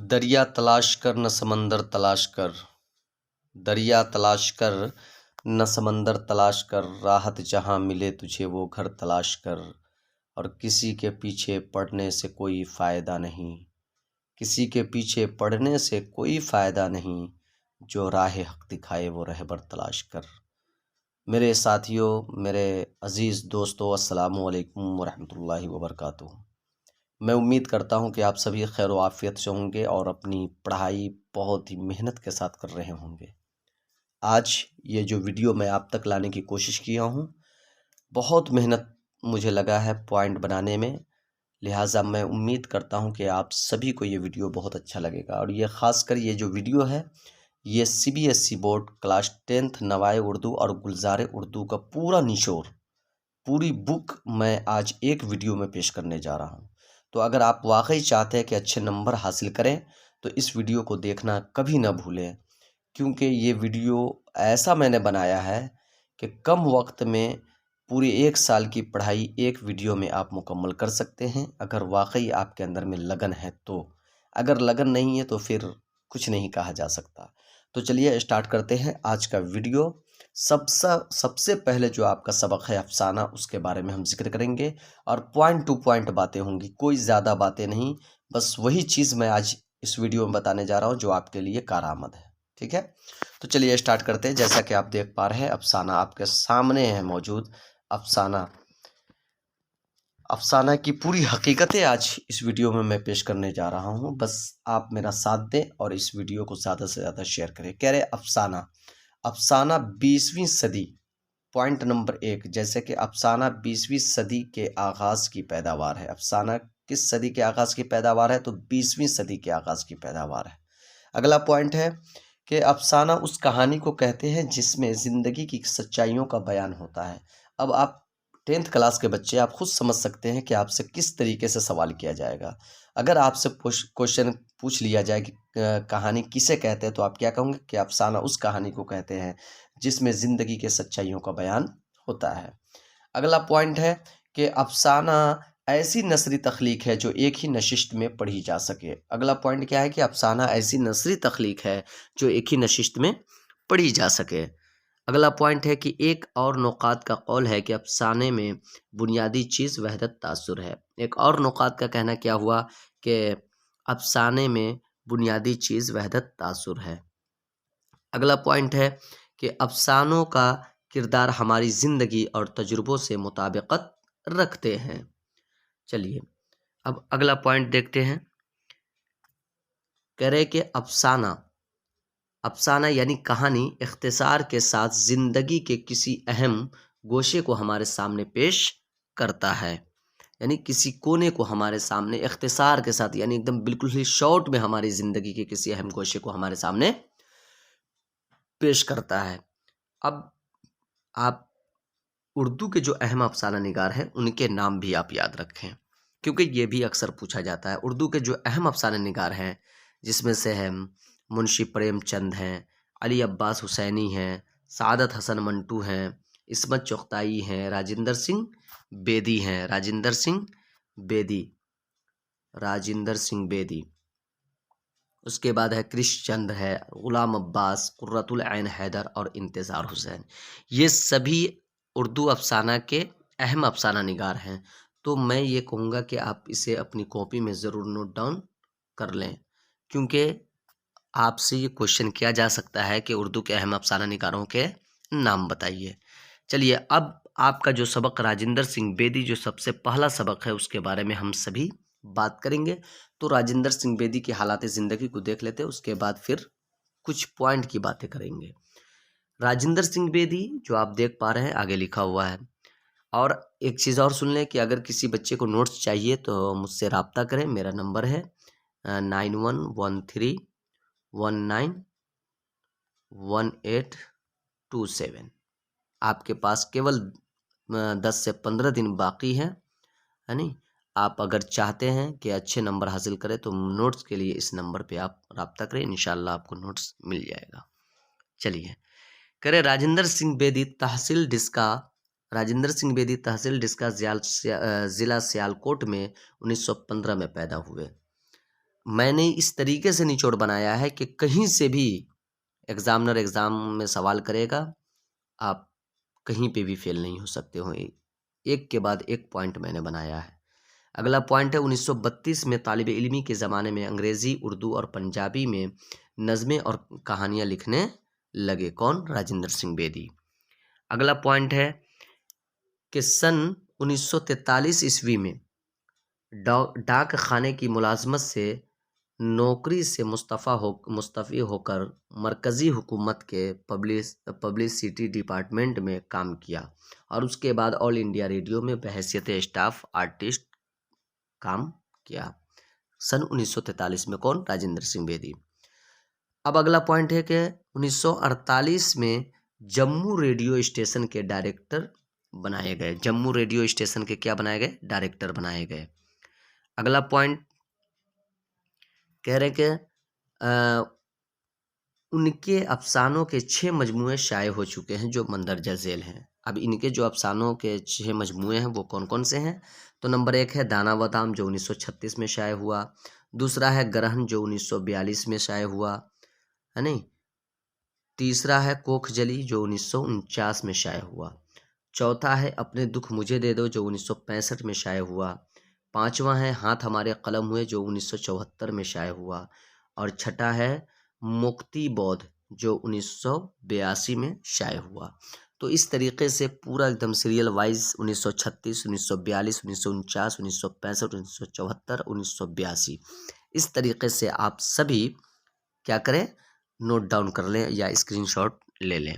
دریا تلاش کر نہ سمندر تلاش کر، دریا تلاش کر نہ سمندر تلاش کر، راحت جہاں ملے تجھے وہ گھر تلاش کر، اور کسی کے پیچھے پڑنے سے کوئی فائدہ نہیں، کسی کے پیچھے پڑنے سے کوئی فائدہ نہیں، جو راہ حق دکھائے وہ رہبر تلاش کر۔ میرے ساتھیوں، میرے عزیز دوستو، السلام علیکم ورحمۃ اللہ وبرکاتہ۔ میں امید کرتا ہوں کہ آپ سبھی خیر و عافیت سے ہوں گے اور اپنی پڑھائی بہت ہی محنت کے ساتھ کر رہے ہوں گے۔ آج یہ جو ویڈیو میں آپ تک لانے کی کوشش کیا ہوں، بہت محنت مجھے لگا ہے پوائنٹ بنانے میں، لہٰذا میں امید کرتا ہوں کہ آپ سبھی کو یہ ویڈیو بہت اچھا لگے گا۔ اور یہ خاص کر یہ جو ویڈیو ہے، یہ CBSE بورڈ کلاس 10 نوائے اردو اور گلزار اردو کا پورا نچوڑ، پوری بک میں آج ایک ویڈیو میں پیش کرنے جا رہا ہوں۔ تو اگر آپ واقعی چاہتے ہیں کہ اچھے نمبر حاصل کریں تو اس ویڈیو کو دیکھنا کبھی نہ بھولیں، کیونکہ یہ ویڈیو ایسا میں نے بنایا ہے کہ کم وقت میں پوری 1 سال کی پڑھائی ایک ویڈیو میں آپ مکمل کر سکتے ہیں، اگر واقعی آپ کے اندر میں لگن ہے تو۔ اگر لگن نہیں ہے تو پھر کچھ نہیں کہا جا سکتا۔ تو چلیے اسٹارٹ کرتے ہیں آج کا ویڈیو۔ سب سے پہلے جو آپ کا سبق ہے افسانہ، اس کے بارے میں ہم ذکر کریں گے، اور پوائنٹ ٹو پوائنٹ باتیں ہوں گی، کوئی زیادہ باتیں نہیں، بس وہی چیز میں آج اس ویڈیو میں بتانے جا رہا ہوں جو آپ کے لیے کارآمد ہے، ٹھیک ہے؟ تو چلیے اسٹارٹ کرتے ہیں۔ جیسا کہ آپ دیکھ پا رہے ہیں، افسانہ آپ کے سامنے ہے موجود۔ افسانہ کی پوری حقیقتیں آج اس ویڈیو میں پیش کرنے جا رہا ہوں، بس آپ میرا ساتھ دیں اور اس ویڈیو کو زیادہ سے زیادہ شیئر کریں۔ کہہ رہے افسانہ 20ویں صدی، پوائنٹ نمبر 1، جیسے کہ افسانہ 20ویں صدی کے آغاز کی پیداوار ہے۔ افسانہ کس صدی کے آغاز کی پیداوار ہے؟ تو 20ویں صدی کے آغاز کی پیداوار ہے۔ اگلا پوائنٹ ہے کہ افسانہ اس کہانی کو کہتے ہیں جس میں زندگی کی سچائیوں کا بیان ہوتا ہے۔ اب آپ 10th کلاس کے بچے، آپ خود سمجھ سکتے ہیں کہ آپ سے کس طریقے سے سوال کیا جائے گا۔ اگر آپ سے کوشچن پوچھ لیا جائے کہ کہانی کسے کہتے ہیں، تو آپ کیا کہوں گے کہ افسانہ اس کہانی کو کہتے ہیں جس میں زندگی کے سچائیوں کا بیان ہوتا ہے۔ اگلا پوائنٹ ہے کہ افسانہ ایسی نثری تخلیق ہے جو ایک ہی نشست میں پڑھی جا سکے۔ اگلا پوائنٹ کیا ہے کہ افسانہ ایسی نثری تخلیق ہے جو ایک ہی نشست میں پڑھی جا سکے۔ اگلا پوائنٹ ہے کہ ایک اور نقاد کا قول ہے کہ افسانے میں بنیادی چیز وحدت تاثر ہے۔ ایک اور نقاد کا کہنا کیا ہوا کہ افسانے میں بنیادی چیز وحدت تاثر ہے۔ اگلا پوائنٹ ہے کہ افسانوں کا کردار ہماری زندگی اور تجربوں سے مطابقت رکھتے ہیں۔ چلیے اب اگلا پوائنٹ دیکھتے ہیں۔ کہہ رہے کہ افسانہ یعنی کہانی اختصار کے ساتھ زندگی کے کسی اہم گوشے کو ہمارے سامنے پیش کرتا ہے، یعنی کسی کونے کو ہمارے سامنے اختصار کے ساتھ، یعنی ایک دم بالکل ہی شارٹ میں ہماری زندگی کے کسی اہم گوشے کو ہمارے سامنے پیش کرتا ہے۔ اب آپ اردو کے جو اہم افسانہ نگار ہیں ان کے نام بھی آپ یاد رکھیں، کیونکہ یہ بھی اکثر پوچھا جاتا ہے۔ اردو کے جو اہم افسانہ نگار ہیں، جس میں سے ہیں منشی پریم چند ہیں، علی عباس حسینی ہیں، سعادت حسن منٹو ہیں، عصمت چغتائی ہیں، راجندر سنگھ بیدی، اس کے بعد ہے کرش چند ہے، غلام عباس، قرۃ العین حیدر اور انتظار حسین۔ یہ سبھی اردو افسانہ کے اہم افسانہ نگار ہیں۔ تو میں یہ کہوں گا کہ آپ اسے اپنی کاپی میں ضرور نوٹ ڈاؤن کر لیں، کیونکہ آپ سے یہ کوشچن کیا جا سکتا ہے کہ اردو کے اہم افسانہ نگاروں کے نام بتائیے۔ چلیے اب آپ کا جو سبق راجندر سنگھ بیدی، جو سب سے پہلا سبق ہے، اس کے بارے میں ہم سبھی بات کریں گے۔ تو راجندر سنگھ بیدی کی حالات زندگی کو دیکھ لیتے، اس کے بعد پھر کچھ پوائنٹ کی باتیں کریں گے۔ راجندر سنگھ بیدی جو آپ دیکھ پا رہے ہیں آگے لکھا ہوا ہے۔ اور ایک چیز اور سن لیں کہ اگر کسی بچے کو نوٹس چاہیے تو مجھ سے رابطہ کریں، میرا نمبر ہے 9113191827۔ آپ کے پاس کیول 10 سے 15 دن باقی ہے، یعنی آپ اگر چاہتے ہیں کہ اچھے نمبر حاصل کریں تو نوٹس کے لیے اس نمبر پہ آپ رابطہ کریں، انشاءاللہ آپ کو نوٹس مل جائے گا۔ چلیے کرے راجندر سنگھ بیدی تحصیل ڈسکا ضلع سیالکوٹ میں 1915 میں پیدا ہوئے۔ میں نے اس طریقے سے نچوڑ بنایا ہے کہ کہیں سے بھی ایگزامنر ایگزام میں سوال کرے گا، آپ کہیں پہ بھی فیل نہیں ہو سکتے ہو. ایک کے بعد ایک پوائنٹ میں نے بنایا ہے. اگلا پوائنٹ ہے 1932 میں طالب علمی کے زمانے میں انگریزی، اردو اور پنجابی میں نظمیں اور کہانیاں لکھنے لگے. کون؟ راجندر سنگھ بیدی. اگلا پوائنٹ ہے کہ سن 1943 عیسوی میں ڈاک خانے کی ملازمت سے نوکری سے مستعفی ہو کر مرکزی حکومت کے پبلسٹی ڈپارٹمنٹ میں کام کیا اور اس کے بعد آل انڈیا ریڈیو میں بحیثیت اسٹاف آرٹسٹ کام کیا. سن 1943 میں کون؟ راجندر سنگھ بیدی. اب اگلا پوائنٹ ہے کہ 1948 میں جموں ریڈیو اسٹیشن کے ڈائریکٹر بنائے گئے. جموں ریڈیو اسٹیشن کے کیا بنائے گئے؟ ڈائریکٹر بنائے گئے. اگلا پوائنٹ کہہ رہے کہ ان کے افسانوں کے 6 مجموعے شائع ہو چکے ہیں جو مندرجہ ذیل ہیں. اب ان کے جو افسانوں کے 6 مجموعے ہیں وہ کون کون سے ہیں؟ تو نمبر 1 ہے دانا ودام جو 1936 میں شائع ہوا. دوسرا ہے گرہن جو 1942 میں شائع ہوا ہے نہیں. تیسرا ہے کوکھ جلی جو 1949 میں شائع ہوا. چوتھا ہے اپنے دکھ مجھے دے دو جو 1965 میں شائع ہوا. پانچواں ہے ہاتھ ہمارے قلم ہوئے جو 1974 میں شائع ہوا. اور چھٹا ہے مکتی بودھ جو 1982 میں شائع ہوا. تو اس طریقے سے پورا ایک دم سیریل وائز 1936 1942 1949 1965 1974 1982 اس طریقے سے آپ سبھی کیا کریں؟ نوٹ ڈاؤن کر لیں یا اسکرین شاٹ لے لیں.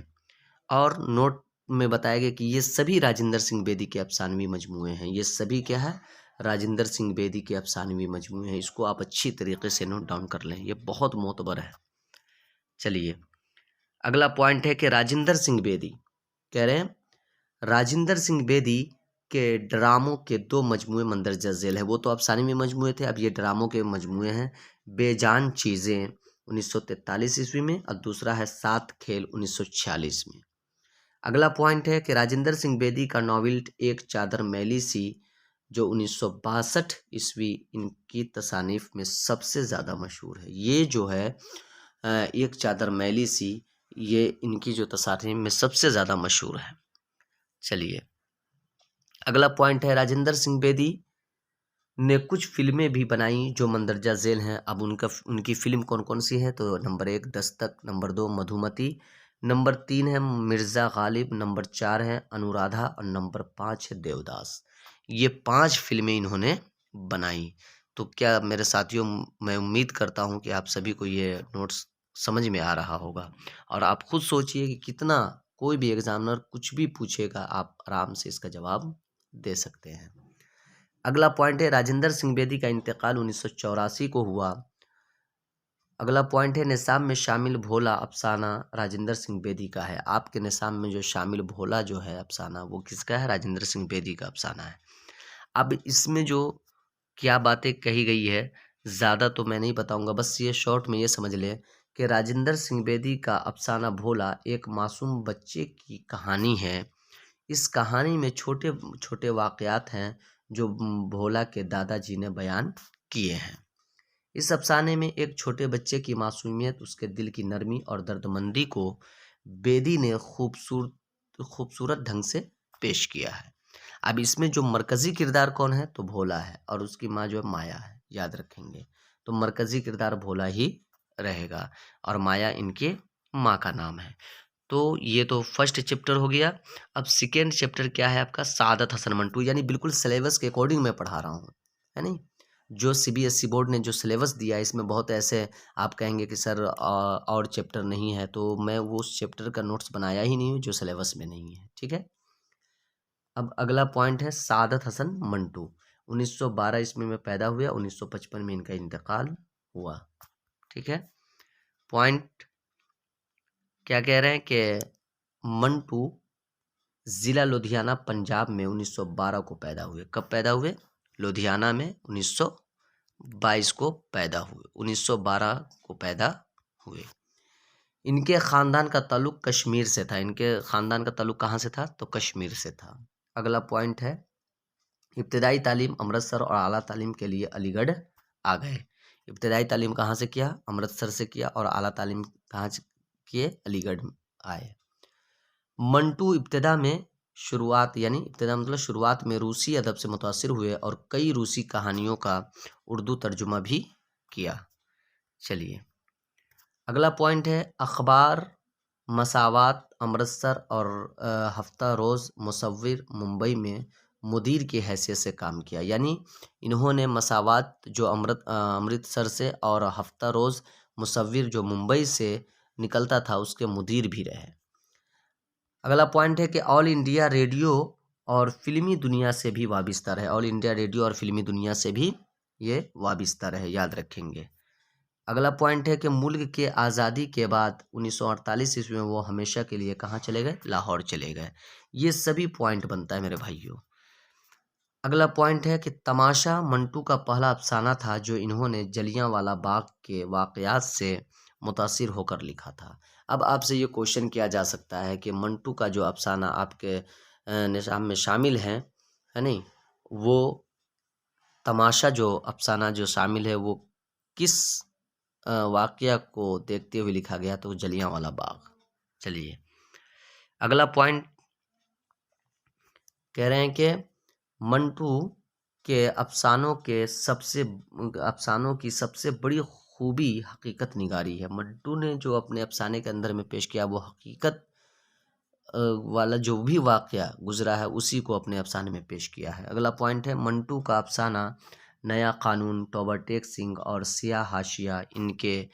اور نوٹ میں بتایا گیا کہ یہ سبھی راجندر سنگھ بیدی کے افسانوی مجموعے ہیں. یہ سبھی کیا ہے؟ راجندر سنگھ بیدی کے افسانوی مجموعے ہیں. اس کو آپ اچھی طریقے سے نوٹ ڈاؤن کر لیں، یہ بہت معتبر ہے. چلیے اگلا پوائنٹ ہے کہ راجندر سنگھ بیدی کہہ رہے ہیں راجندر سنگھ بیدی کے ڈراموں کے 2 مجموعے مندرجہ ذیل ہے. وہ تو افسانوی مجموعے تھے، اب یہ ڈراموں کے مجموعے ہیں. بے جان چیزیں 1943 عیسوی میں اور دوسرا ہے 7 کھیل 1946 میں. اگلا پوائنٹ ہے کہ راجندر سنگھ بیدی کا ناول ایک چادر میلی سی جو 1962 عیسوی ان کی تصانیف میں سب سے زیادہ مشہور ہے. یہ جو ہے ایک چادر میلی سی یہ ان کی جو تصانیف میں سب سے زیادہ مشہور ہے. چلیے اگلا پوائنٹ ہے راجندر سنگھ بیدی نے کچھ فلمیں بھی بنائیں جو مندرجہ ذیل ہیں. اب ان کی فلم کون کون سی ہے؟ تو نمبر 1 دستک، نمبر 2 مدھومتی، نمبر 3 ہے مرزا غالب، نمبر 4 ہے انورادھا اور نمبر 5 ہے دیوداس. یہ 5 فلمیں انہوں نے بنائیں. تو کیا میرے ساتھیوں میں امید کرتا ہوں کہ آپ سبھی کو یہ نوٹس سمجھ میں آ رہا ہوگا اور آپ خود سوچئے کہ کتنا کوئی بھی ایگزامنر کچھ بھی پوچھے گا آپ آرام سے اس کا جواب دے سکتے ہیں. اگلا پوائنٹ ہے راجندر سنگھ بیدی کا انتقال 1984 کو ہوا. اگلا پوائنٹ ہے نصاب میں شامل بھولا افسانہ راجندر سنگھ بیدی کا ہے. آپ کے نصاب میں جو شامل بھولا جو ہے افسانہ وہ کس کا ہے؟ راجندر سنگھ بیدی کا افسانہ ہے. اب اس میں جو کیا باتیں کہی گئی ہے زیادہ تو میں نہیں بتاؤں گا، بس یہ شارٹ میں یہ سمجھ لیں کہ راجندر سنگھ بیدی کا افسانہ بھولا ایک معصوم بچے کی کہانی ہے. اس کہانی میں چھوٹے چھوٹے واقعات ہیں جو بھولا کے دادا جی نے بیان کیے ہیں. اس افسانے میں ایک چھوٹے بچے کی معصومیت، اس کے دل کی نرمی اور دردمندی کو بیدی نے خوبصورت ڈھنگ سے پیش کیا ہے. اب اس میں جو مرکزی کردار کون ہے؟ تو بھولا ہے اور اس کی ماں جو ہے مایا ہے. یاد رکھیں گے تو مرکزی کردار بھولا ہی رہے گا اور مایا ان کے ماں کا نام ہے. تو یہ تو فرسٹ چیپٹر ہو گیا. اب سیکنڈ چیپٹر کیا ہے آپ کا؟ سعادت حسن منٹو. یعنی بالکل سلیبس کے اکارڈنگ میں پڑھا رہا ہوں ہے نہیں. جو CBSE بورڈ نے جو سلیبس دیا ہے اس میں بہت ایسے آپ کہیں گے کہ سر اور چیپٹر نہیں ہے، تو میں وہ اس چیپٹر کا نوٹس بنایا ہی نہیں ہوں جو سلیبس میں نہیں ہے. ٹھیک ہے. اب اگلا پوائنٹ ہے سعادت حسن منٹو 1912 عیسوی میں پیدا ہوئے، 1955 میں ان کا انتقال ہوا. ٹھیک ہے. پوائنٹ کیا کہہ رہے ہیں کہ منٹو ضلع لدھیانہ پنجاب میں 1912 کو پیدا ہوئے. کب پیدا ہوئے؟ لدھیانہ میں 1922 کو پیدا ہوئے، 1912 کو پیدا ہوئے. ان کے خاندان کا تعلق کشمیر سے تھا. ان کے خاندان کا تعلق کہاں سے تھا؟ تو کشمیر سے تھا. اگلا پوائنٹ ہے ابتدائی تعلیم امرتسر اور اعلیٰ تعلیم کے لیے علی گڑھ آ گئے. ابتدائی تعلیم کہاں سے کیا؟ امرتسر سے کیا، اور اعلیٰ تعلیم کہاں سے کیے؟ علی گڑھ میں آئے۔ منٹو ابتدا مطلب شروعات میں روسی ادب سے متاثر ہوئے اور کئی روسی کہانیوں کا اردو ترجمہ بھی کیا۔ چلیے اگلا پوائنٹ ہے اخبار مساوات امرتسر اور ہفتہ روز مصور ممبئی میں مدیر کی حیثیت سے کام کیا، یعنی انہوں نے مساوات جو امرتسر سے اور ہفتہ روز مصور جو ممبئی سے نکلتا تھا اس کے مدیر بھی رہے۔ اگلا پوائنٹ ہے کہ آل انڈیا ریڈیو اور فلمی دنیا سے بھی وابستہ رہے، آل انڈیا ریڈیو اور فلمی دنیا سے بھی یہ وابستہ رہے، یاد رکھیں گے۔ اگلا پوائنٹ ہے کہ ملک کے آزادی کے بعد 1948 میں وہ ہمیشہ کے لیے کہاں چلے گئے؟ لاہور چلے گئے۔ یہ سبھی پوائنٹ بنتا ہے میرے بھائیوں۔ اگلا پوائنٹ ہے کہ تماشا منٹو کا پہلا افسانہ تھا جو انہوں نے جلیاں والا باغ کے واقعات سے متاثر ہو کر لکھا تھا۔ اب آپ سے یہ کوشچن کیا جا سکتا ہے کہ منٹو کا جو افسانہ آپ کے نصاب میں شامل ہے نہیں، وہ تماشا جو افسانہ جو شامل ہے وہ کس واقعہ کو دیکھتے ہوئے لکھا گیا؟ تو جلیاں والا باغ۔ چلیے اگلا پوائنٹ کہہ رہے ہیں کہ منٹو کے افسانوں کی سب سے بڑی خوبی حقیقت نگاری ہے۔ منٹو نے جو اپنے افسانے کے اندر میں پیش کیا وہ حقیقت والا جو بھی واقعہ گزرا ہے اسی کو اپنے افسانے میں پیش کیا ہے۔ اگلا پوائنٹ ہے منٹو کا افسانہ نیا قانون، ٹوبر ٹیک سنگھ اور سیاہ حاشیہ ان کے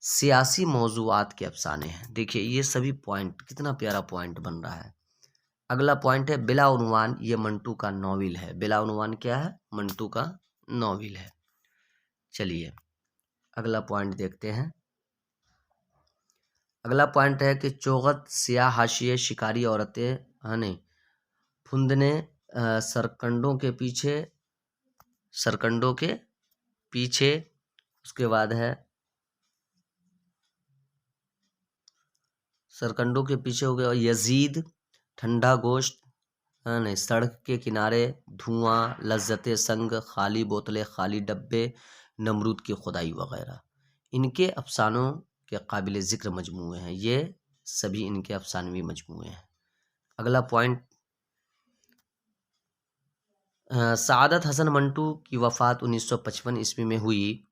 سیاسی موضوعات کے افسانے ہیں۔ دیکھیے یہ سبھی پوائنٹ کتنا پیارا پوائنٹ بن رہا ہے۔ اگلا پوائنٹ ہے بلا عنوان، یہ منٹو کا ناول ہے۔ بلا عنوان کیا ہے؟ منٹو کا ناول ہے۔ چلیے اگلا پوائنٹ دیکھتے ہیں۔ اگلا پوائنٹ ہے کہ چوغت سیاہ حاشیے شکاری عورتیں پھندنے سرکنڈوں کے پیچھے اس کے بعد ہے سرکنڈوں کے پیچھے ہو گیا یزید، ٹھنڈا گوشت، سڑک کے کنارے، دھواں، لذت سنگ، خالی بوتلیں خالی ڈبے، نمرود کی خدائی وغیرہ ان کے افسانوں کے قابل ذکر مجموعے ہیں۔ یہ سبھی ان کے افسانوی مجموعے ہیں۔ اگلا پوائنٹ سعادت حسن منٹو کی وفات 1955 عیسوی میں ہوئی۔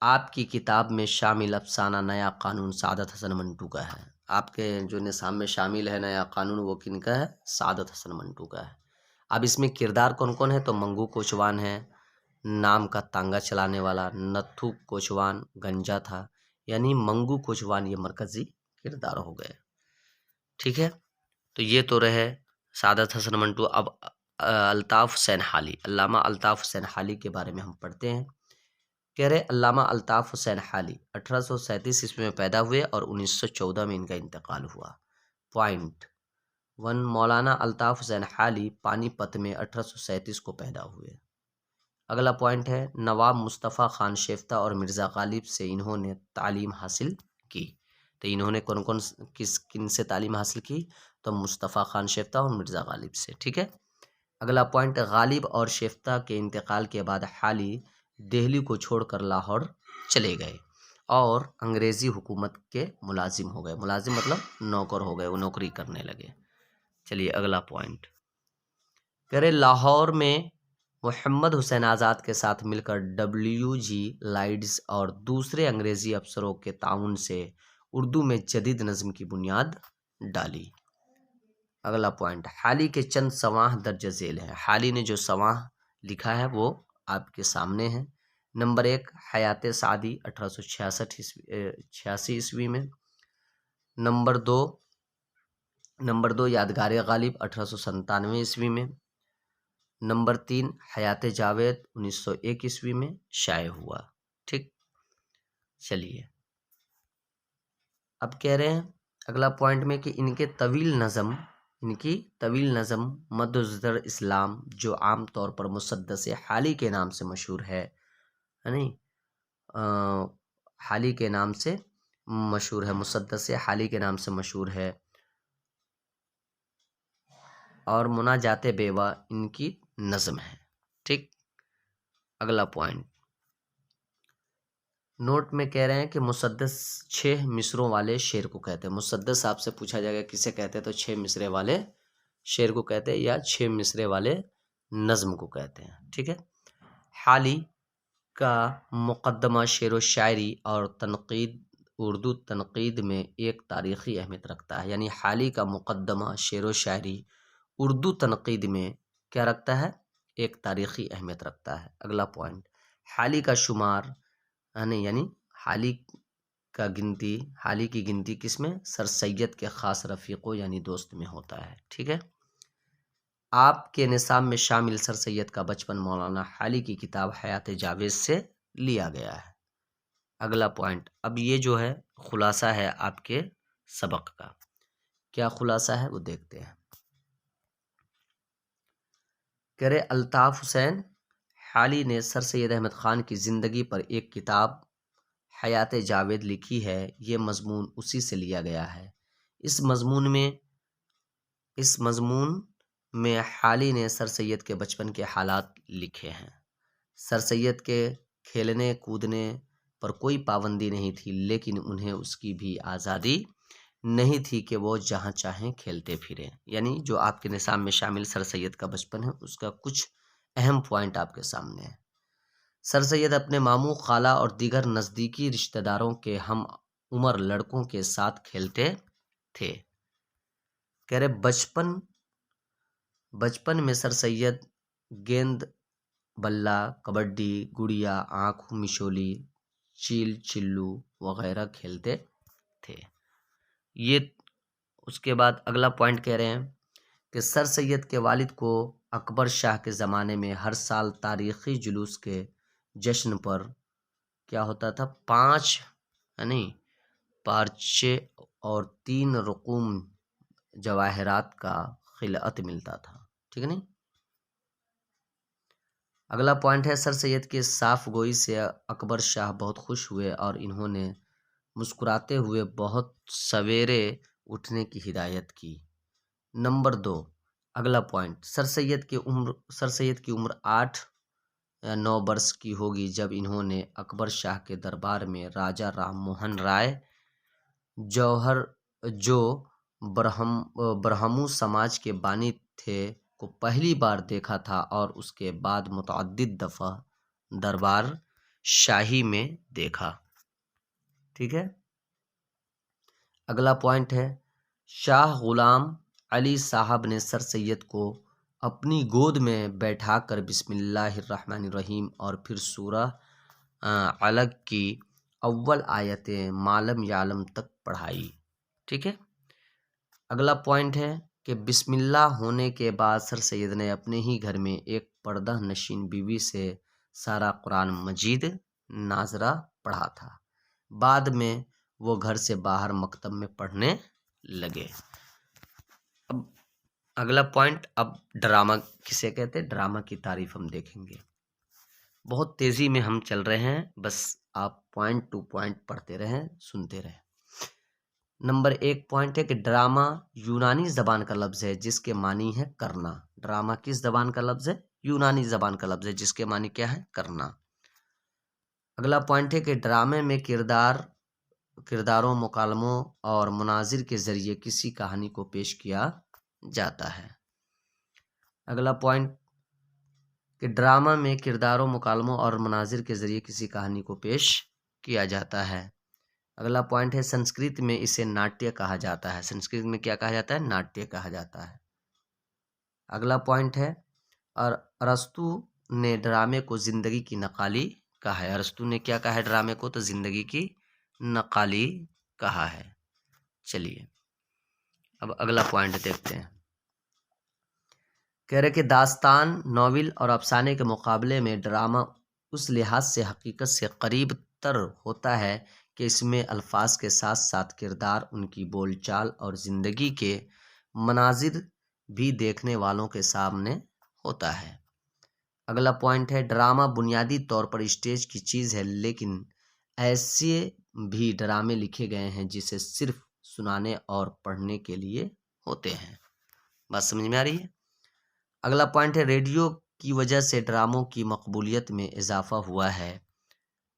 آپ کی کتاب میں شامل افسانہ نیا قانون سعادت حسن منٹو کا ہے۔ آپ کے جو نصاب میں شامل ہے نیا قانون وہ کن کا ہے؟ سعادت حسن منٹو کا ہے۔ اب اس میں کردار کون کون ہے؟ تو منگو کوچوان ہے، نام کا تانگا چلانے والا، نتھو کوچوان گنجا تھا، یعنی منگو کوچوان یہ مرکزی کردار ہو گئے۔ ٹھیک ہے، تو یہ تو رہے سعادت حسن منٹو۔ اب الطاف حسین حالی، علامہ الطاف حسین حالی کے بارے میں ہم پڑھتے ہیں۔ کہہ رہے علامہ الطاف حسین حالی 1837 عیسوی میں پیدا ہوئے اور 1914 میں ان کا انتقال ہوا۔ پوائنٹ 1، مولانا الطاف حسین حالی پانی پت میں 1837 کو پیدا ہوئے۔ اگلا پوائنٹ ہے نواب مصطفیٰ خان شیفتہ اور مرزا غالب سے انہوں نے تعلیم حاصل کی۔ تو انہوں نے کن سے تعلیم حاصل کی؟ تو مصطفیٰ خان شیفتہ اور مرزا غالب سے۔ ٹھیک ہے، اگلا پوائنٹ غالب اور شیفتہ کے انتقال کے بعد حالی دہلی کو چھوڑ کر لاہور چلے گئے اور انگریزی حکومت کے ملازم ہو گئے۔ ملازم مطلب نوکر ہو گئے، وہ نوکری کرنے لگے۔ چلیے اگلا پوائنٹ کہہ رہے لاہور میں محمد حسین آزاد کے ساتھ مل کر WG لائڈز اور دوسرے انگریزی افسروں کے تعاون سے اردو میں جدید نظم کی بنیاد ڈالی۔ اگلا پوائنٹ حالی کے چند سواں درج ذیل ہیں۔ حالی نے جو سواں لکھا ہے وہ آپ کے سامنے ہے۔ نمبر 1 حیات سعدی 1886 عیسوی میں۔ نمبر 2 یادگار غالب 1897 عیسوی میں۔ نمبر 3 حیات جاوید 1901 عیسوی میں شائع ہوا۔ ٹھیک، چلیے اب کہہ رہے ہیں اگلا پوائنٹ میں کہ ان کی طویل نظم مدظر اسلام جو عام طور پر مسدس حالی کے نام سے مشہور ہے، حالی کے نام سے مشہور ہے، مسدس حالی کے نام سے مشہور ہے، اور مناجات بیوہ ان کی نظم ہے۔ ٹھیک، اگلا پوائنٹ نوٹ میں کہہ رہے ہیں کہ مسدس 6 مصروں والے شعر کو کہتے ہیں. مسدس آپ سے پوچھا جائے گا کسے کہتے ہیں تو 6 مصرے والے شعر کو کہتے ہیں یا 6 مصرے والے نظم کو کہتے ہیں. ٹھیک ہے. حالی کا مقدمہ شعر و شاعری اور تنقید اردو تنقید میں ایک تاریخی اہمیت رکھتا ہے. یعنی حالی کا مقدمہ شعر و شاعری اردو تنقید میں کیا رکھتا ہے؟ ایک تاریخی اہمیت رکھتا ہے. اگلا پوائنٹ، حالی کا شمار یعنی حالی کی گنتی کس میں؟ سر سید کے خاص رفیقوں یعنی دوست میں ہوتا ہے. ٹھیک ہے. آپ کے نصاب میں شامل سر سید کا بچپن مولانا حالی کی کتاب حیات جاوید سے لیا گیا ہے. اگلا پوائنٹ، اب یہ جو ہے خلاصہ ہے آپ کے سبق کا. کیا خلاصہ ہے وہ دیکھتے ہیں. کہہ رہے الطاف حسین حالی نے سر سید احمد خان کی زندگی پر ایک کتاب حیات جاوید لکھی ہے. یہ مضمون اسی سے لیا گیا ہے. اس مضمون میں حالی نے سر سید کے بچپن کے حالات لکھے ہیں. سر سید کے کھیلنے کودنے پر کوئی پابندی نہیں تھی، لیکن انہیں اس کی بھی آزادی نہیں تھی کہ وہ جہاں چاہیں کھیلتے پھریں. یعنی جو آپ کے نصاب میں شامل سر سید کا بچپن ہے اس کا کچھ اہم پوائنٹ آپ کے سامنے ہے. سر سید اپنے ماموں، خالہ اور دیگر نزدیکی رشتہ داروں کے ہم عمر لڑکوں کے ساتھ کھیلتے تھے. کہہ رہے بچپن میں سر سید گیند بلہ، کبڈی، گڑیا، آنکھ مشولی، چیل چلو وغیرہ کھیلتے تھے. یہ اس کے بعد اگلا پوائنٹ کہہ رہے ہیں کہ سر سید کے والد کو اکبر شاہ کے زمانے میں ہر سال تاریخی جلوس کے جشن پر کیا ہوتا تھا؟ 5 پارچے اور 3 رقوم جواہرات کا خلعت ملتا تھا. ٹھیک ہے نہیں. اگلا پوائنٹ ہے سر سید کے صاف گوئی سے اکبر شاہ بہت خوش ہوئے اور انہوں نے مسکراتے ہوئے بہت سویرے اٹھنے کی ہدایت کی. نمبر 2، اگلا پوائنٹ، سر سید کی عمر 8 یا 9 برس کی ہوگی جب انہوں نے اکبر شاہ کے دربار میں راجہ رام موہن رائے جوہر جو برہمو سماج کے بانی تھے کو پہلی بار دیکھا تھا اور اس کے بعد متعدد دفعہ دربار شاہی میں دیکھا. ٹھیک ہے. اگلا پوائنٹ ہے شاہ غلام علی صاحب نے سر سید کو اپنی گود میں بیٹھا کر بسم اللہ الرحمن الرحیم اور پھر سورہ علق کی اول آیتیں معلم یعلم تک پڑھائی. ٹھیک ہے. اگلا پوائنٹ ہے کہ بسم اللہ ہونے کے بعد سر سید نے اپنے ہی گھر میں ایک پردہ نشین بیوی سے سارا قرآن مجید ناظرہ پڑھا تھا. بعد میں وہ گھر سے باہر مکتب میں پڑھنے لگے. اب اگلا پوائنٹ، اب ڈرامہ کسے کہتے ہیں؟ ڈرامہ کی تعریف ہم دیکھیں گے. بہت تیزی میں ہم چل رہے ہیں، بس آپ پوائنٹ ٹو پوائنٹ پڑھتے رہیں، سنتے رہیں. نمبر 1 پوائنٹ ہے کہ ڈرامہ یونانی زبان کا لفظ ہے جس کے معنی ہے کرنا. ڈرامہ کس زبان کا لفظ ہے؟ یونانی زبان کا لفظ ہے جس کے معنی کیا ہے؟ کرنا. اگلا پوائنٹ ہے کہ ڈرامے میں کرداروں، مکالموں اور مناظر کے ذریعے کسی کہانی کو پیش کیا جاتا ہے. اگلا پوائنٹ کہ ڈرامہ میں کرداروں، مکالموں اور مناظر کے ذریعے کسی کہانی کو پیش کیا جاتا ہے. اگلا پوائنٹ ہے سنسکرت میں اسے ناٹیہ کہا جاتا ہے. سنسکرت میں کیا کہا جاتا ہے؟ ناٹیہ کہا جاتا ہے. اگلا پوائنٹ ہے اور ارسطو نے ڈرامے کو زندگی کی نقالی کہا ہے. ارسطو نے کیا کہا ہے ڈرامے کو؟ تو زندگی کی نقالی کہا ہے. چلیے اب اگلا پوائنٹ دیکھتے ہیں. کہہ رہے کہ داستان، ناول اور افسانے کے مقابلے میں ڈرامہ اس لحاظ سے حقیقت سے قریب تر ہوتا ہے کہ اس میں الفاظ کے ساتھ ساتھ کردار، ان کی بول چال اور زندگی کے مناظر بھی دیکھنے والوں کے سامنے ہوتا ہے. اگلا پوائنٹ ہے ڈرامہ بنیادی طور پر اسٹیج کی چیز ہے، لیکن ایسے بھی ڈرامے لکھے گئے ہیں جسے صرف سنانے اور پڑھنے کے لیے ہوتے ہیں. بات سمجھ میں آ رہی ہے؟ اگلا پوائنٹ ہے ریڈیو کی وجہ سے ڈراموں کی مقبولیت میں اضافہ ہوا ہے.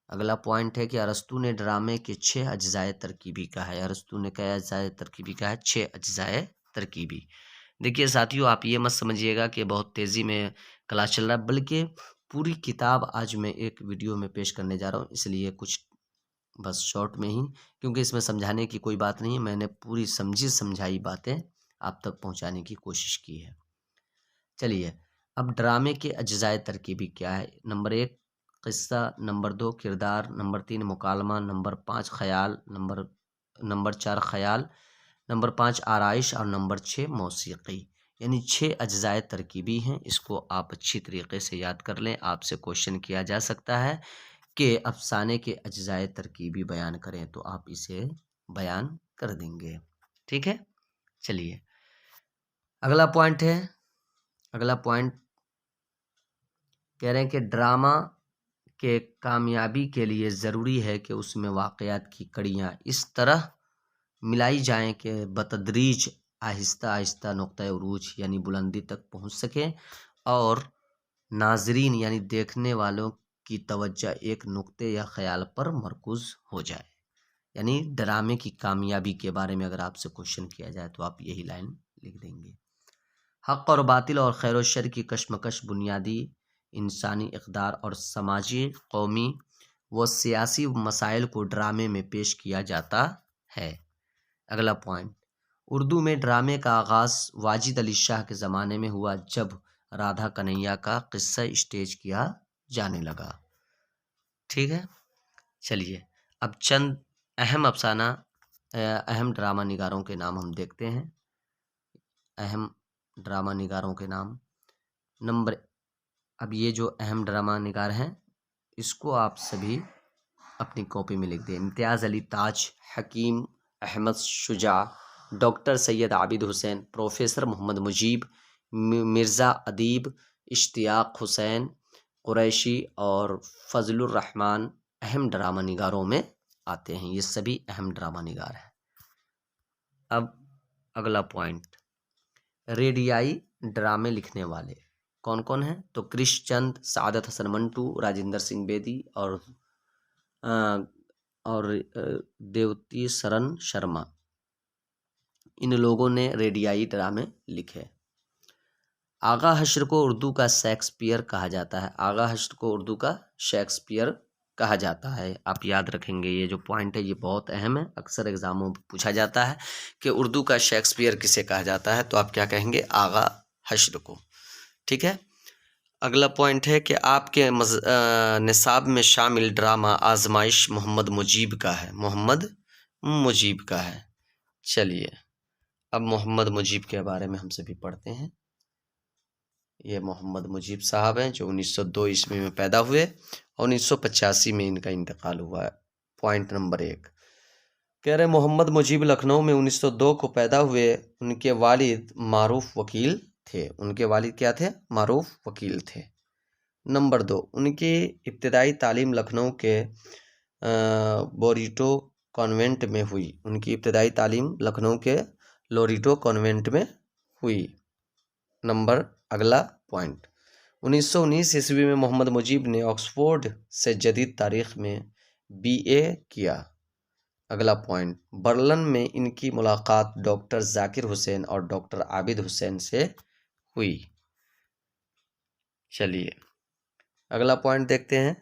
اگلا پوائنٹ ہے کہ ارسطو نے ڈرامے کے 6 اجزائے ترکیبی کہا ہے. ارسطو نے کیا اجزائے ترکیبی کہا ہے؟ 6 اجزائے ترکیبی. دیکھیے ساتھیوں، آپ یہ مت سمجھیے گا کہ بہت تیزی میں کلاس چل رہا ہے، بلکہ پوری کتاب آج میں ایک ویڈیو میں پیش کرنے جا رہا ہوں، اس لیے کچھ بس شارٹ میں ہی، کیونکہ اس میں سمجھانے کی کوئی بات نہیں ہے. میں نے پوری سمجھائی باتیں آپ تک پہنچانے کی کوشش کی ہے. چلیے اب ڈرامے کے اجزائے ترکیبی کیا ہے. نمبر 1 قصہ، نمبر 2 کردار، نمبر 3 مکالمہ، نمبر 5 خیال، نمبر 4 خیال، نمبر 5 آرائش اور نمبر 6 موسیقی. یعنی 6 اجزائے ترکیبی ہیں. اس کو آپ اچھی طریقے سے یاد کر لیں. آپ سے کوشچن کیا جا سکتا ہے کہ افسانے کے اجزائے ترکیبی بیان کریں، تو آپ اسے بیان کر دیں گے. ٹھیک ہے، چلیے اگلا پوائنٹ کہہ رہے ہیں کہ ڈرامہ کے کامیابی کے لیے ضروری ہے کہ اس میں واقعات کی کڑیاں اس طرح ملائی جائیں کہ بتدریج آہستہ آہستہ نقطۂ عروج یعنی بلندی تک پہنچ سکیں، اور ناظرین یعنی دیکھنے والوں کی توجہ ایک نقطے یا خیال پر مرکوز ہو جائے. یعنی ڈرامے کی کامیابی کے بارے میں اگر آپ سے کوشچن کیا جائے تو آپ یہی لائن لکھ دیں گے. حق اور باطل اور خیر و شر کی کشمکش بنیادی انسانی اقدار اور سماجی، قومی و سیاسی مسائل کو ڈرامے میں پیش کیا جاتا ہے. اگلا پوائنٹ، اردو میں ڈرامے کا آغاز واجد علی شاہ کے زمانے میں ہوا، جب رادھا کنہیا کا قصہ اسٹیج کیا جانے لگا. ٹھیک ہے، چلیے اب چند اہم ڈرامہ نگاروں کے نام ہم دیکھتے ہیں. اہم ڈرامہ نگاروں کے نام. اب یہ جو اہم ڈرامہ نگار ہیں اس کو آپ سبھی اپنی کاپی میں لکھ دیں. امتیاز علی تاج، حکیم احمد شجاع، ڈاکٹر سید عابد حسین، پروفیسر محمد مجیب، مرزا ادیب، اشتیاق حسین قریشی اور فضل الرحمن اہم ڈرامہ نگاروں میں آتے ہیں. یہ سبھی اہم ڈرامہ نگار ہیں. اب اگلا پوائنٹ، ریڈیائی ڈرامے لکھنے والے کون کون ہیں؟ تو کرش چند، سعادت حسن منٹو، راجندر سنگھ بیدی اور دیوتی سرن شرما. ان لوگوں نے ریڈیائی ڈرامے لکھے. آغا حشر کو اردو کا شیکسپیئر کہا جاتا ہے. آغا حشر کو اردو کا شیکسپیئر کہا جاتا ہے. آپ یاد رکھیں گے، یہ جو پوائنٹ ہے یہ بہت اہم ہے. اکثر ایگزاموں میں پوچھا جاتا ہے کہ اردو کا شیکسپیئر کسے کہا جاتا ہے، تو آپ کیا کہیں گے؟ آغا حشر کو. ٹھیک ہے، اگلا پوائنٹ ہے کہ آپ کے نصاب میں شامل ڈرامہ آزمائش محمد مجیب کا ہے. محمد مجیب کا ہے. چلیے اب محمد مجیب کے بارے میں ہم سبھی پڑھتے ہیں. یہ محمد مجیب صاحب ہیں جو 1902 عیسوی میں پیدا ہوئے اور 1985 میں ان کا انتقال ہوا ہے. پوائنٹ نمبر 1 کہہ رہے محمد مجیب لکھنؤ میں 1902 کو پیدا ہوئے. ان کے والد معروف وکیل تھے. ان کے والد کیا تھے؟ معروف وکیل تھے. نمبر 2 ان کی ابتدائی تعلیم لکھنؤ کے بوریٹو کانوینٹ میں ہوئی. ان کی ابتدائی تعلیم لکھنؤ کے لوریٹو کانوینٹ میں ہوئی. اگلا پوائنٹ، 1919 عیسوی میں محمد مجیب نے آکسفورڈ سے جدید تاریخ میں BA کیا. اگلا پوائنٹ، برلن میں ان کی ملاقات ڈاکٹر ذاکر حسین اور ڈاکٹر عابد حسین سے ہوئی. چلیے اگلا پوائنٹ دیکھتے ہیں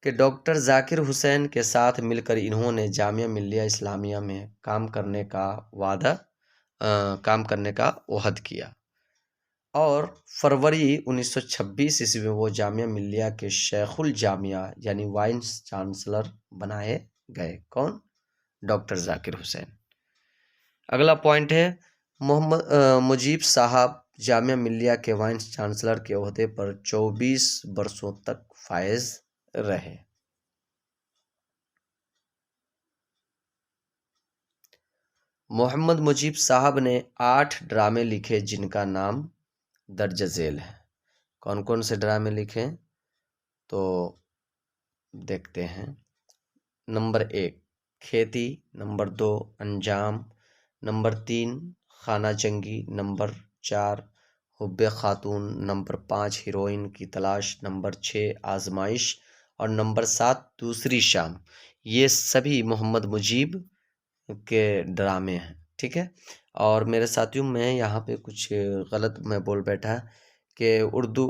کہ ڈاکٹر ذاکر حسین کے ساتھ مل کر انہوں نے جامعہ ملیہ اسلامیہ میں کام کرنے کا عہد کیا، اور فروری 1926 عیسوی میں وہ جامعہ ملیہ کے شیخ الجامعہ یعنی وائس چانسلر بنائے گئے. کون؟ ڈاکٹر ذاکر حسین. اگلا پوائنٹ ہے محمد مجیب صاحب جامعہ ملیہ کے وائس چانسلر کے عہدے پر 24 برسوں تک فائز رہے. محمد مجیب صاحب نے 8 ڈرامے لکھے جن کا نام درج ذیل ہے. کون کون سے ڈرامے لکھے تو دیکھتے ہیں. نمبر 1 کھیتی، نمبر 2 انجام، نمبر 3 خانہ جنگی، نمبر 4 حب خاتون، نمبر 5 ہیروئن کی تلاش، نمبر 6 آزمائش اور نمبر 7 دوسری شام، یہ سبھی محمد مجیب کے ڈرامے ہیں، ٹھیک ہے۔ اور میرے ساتھیوں میں یہاں پہ کچھ غلط میں بول بیٹھا کہ اردو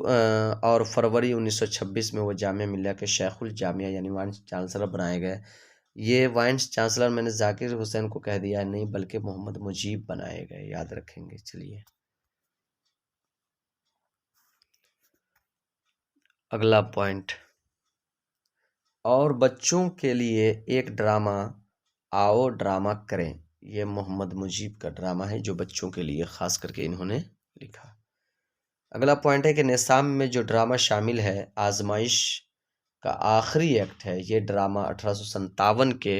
اور فروری 1926 میں وہ جامعہ ملیہ کے شیخ الجامعہ یعنی وائس چانسلر بنائے گئے۔ یہ وائس چانسلر میں نے ذاکر حسین کو کہہ دیا نہیں بلکہ محمد مجیب بنائے گئے، یاد رکھیں گے۔ چلیے اگلا پوائنٹ، اور بچوں کے لیے ایک ڈرامہ آؤ ڈرامہ کریں، یہ محمد مجیب کا ڈرامہ ہے جو بچوں کے لیے خاص کر کے انہوں نے لکھا۔ اگلا پوائنٹ ہے کہ نصاب میں جو ڈرامہ شامل ہے آزمائش کا آخری ایکٹ ہے، یہ ڈرامہ 1857 کے